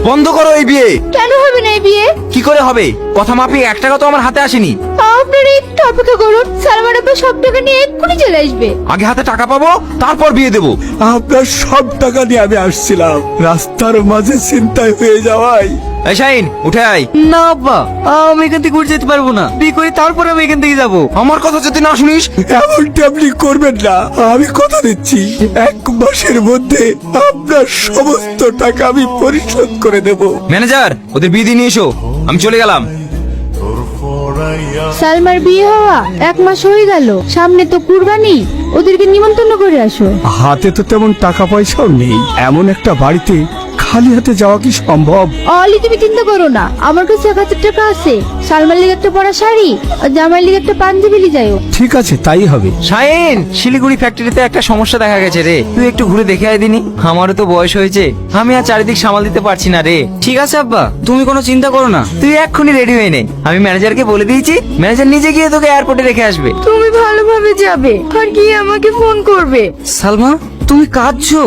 বন্ধ করো এই বিয়ে। কেন হবে না এই বিয়ে? কি করে হবে? কথা মাপিয়ে 1 টাকা তো আমার হাতে আসেনি। আপনারা একটু অপেক্ষা করুন, সালমান আব্বা সব টাকা নিয়ে এক্ষুনি চলে আসবে। আগে হাতে টাকা পাবো, তারপর বিয়ে দেবো। আপনার সব টাকা নিয়ে আমি আসছিলাম, রাস্তার মাঝে ছিনতাই হয়ে যাওয়ায়। এই শাহিন, উঠে আয়। না আব্বা, আমি এখান থেকে উঠে যেতে পারবো না। বিয়ে করে তারপর আমি এখান থেকে যাবো। আমার কথা যদি না শুনিস। এমনটা আপনি করবেন না, আমি কথা দিচ্ছি 1 মাসের মধ্যে আপনার সমস্ত টাকা আমি পরিশোধ করে দেব। ম্যানেজার, ওদের বিয়ে দিয়ে নিয়ে এসো, আমি চলে গেলাম। সালমার বিয়ে হওয়া 1 মাস হয়ে গেল, সামনে তো কুরবানি, ওদেরকে নিমন্ত্রণ করে আসো। হাতে তো তেমন টাকা পয়সাও নেই, এমন একটা বাড়িতে খালি হাতে যাওয়া কি সম্ভব? অলি তুমি চিন্তা করো না, আমার কাছে 1000 টাকা আছে। সালমার লিগে একটা পরা শাড়ি আর জামাইয়ের লিগে একটা পাঞ্জাবি নিয়ে যাও। ঠিক আছে, তাই হবে। শাহিন, শিলিগুড়ি ফ্যাক্টরিতে একটা সমস্যা দেখা গেছে রে, তুই একটু ঘুরে দেখে আয় দিনি। আমারও তো বয়স হয়েছে, আমি আর চারিদিক সামাল দিতে পারছি না রে। ঠিক আছে আব্বা, তুমি কোনো চিন্তা করো না। তুই এক্ষুনি রেডি হয়ে নে, আমি ম্যানেজারকে বলে দিয়েছি, ম্যানেজার নিজে গিয়ে তোকে এয়ারপোর্টে রেখে আসবে। তুমি ভালোভাবে যাবে আর গিয়ে আমাকে ফোন করবে। সালমা, তুমি কাঁদছো?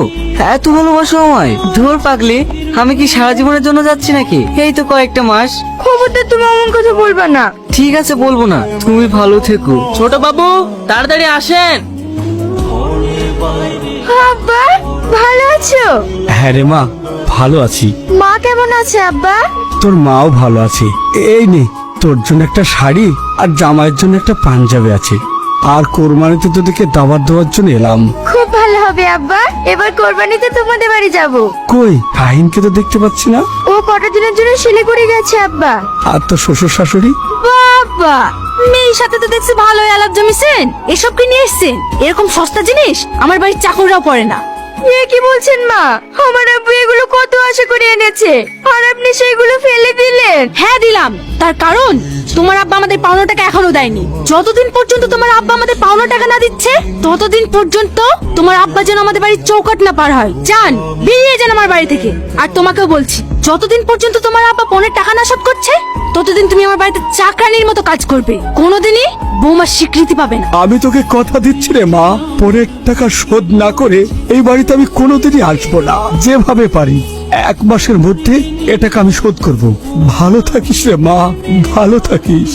এত ভালোবাসো আমায়? ধুর পাগলি, আমি কি সারা জীবনের জন্য যাচ্ছি নাকি? এই তো কয়েকটা মাস। খবরদার তুমি এমন কথা বলবা না। ঠিক আছে, বলবো না। তুমি ভালো থেকো। ছোট বাবু, তাড়াতাড়ি আসেন। আব্বা, ভালো আছো? হ্যাঁ রে মা, ভালো আছি। মা কেমন আছে আব্বা? তোর মাও ভালো আছে। এই নে, তোর জন্য একটা শাড়ি আর জামাইয়ের জন্য একটা পাঞ্জাবি আছে। আর কোরবানিতে তোদেরকে দাওয়াত দেওয়ার জন্য এলাম। খুব ভালো হবে আব্বা, এবার কোরবানিতে তোমাদের বাড়ি যাব। কই কাহিনকে তো দেখতে পাচ্ছি না। ও কটা দিনের জন্য শিলিগুড়ি গেছে আব্বা। আর তোর শ্বশুর শাশুড়ি? বাবা, মেয়ের সাথে তো দেখছি ভালোই আলাপ জমিছেন। এসব কি নিয়ে এসছেন? এরকম সস্তা জিনিস আমার বাড়ির চাকররাও পড়ে না। এ কি বলছেন মা? আমার আব্বু এগুলো কত আশা করে এনেছে, আর আপনি সেগুলো ফেলে দিলেন। হ্যাঁ দিলাম, তার কারণ তোমার আব্বা আমাদের পাওনা টাকা এখনো দেয়নি। যতদিন পর্যন্ত তোমার আব্বা আমাদের পাওনা টাকা না দিচ্ছে, ততদিন পর্যন্ত তোমার আব্বা যেন আমাদের বাড়ির চৌকাট না পার হয়। যান, বেরিয়ে যান আমার বাড়ি থেকে। আর তোমাকেও বলছি, যতদিন পর্যন্ত তোমার আব্বা পনের টাকা না শোধ করছে, ততদিন তুমি আমার বাড়িতে চাকরানির মতো কাজ করবে। কোনোদিনই বৌমার স্বীকৃতি পাবে না। আমি তোকে কথা দিচ্ছি রে মা, পরের টাকা শোধ না করে এই বাড়িতে আমি কোনোদিনই আসবো না। যেভাবে পারি 1 মাসের মধ্যে এ টাকা আমি শোধ করব। ভালো থাকিস রে মা, ভালো থাকিস।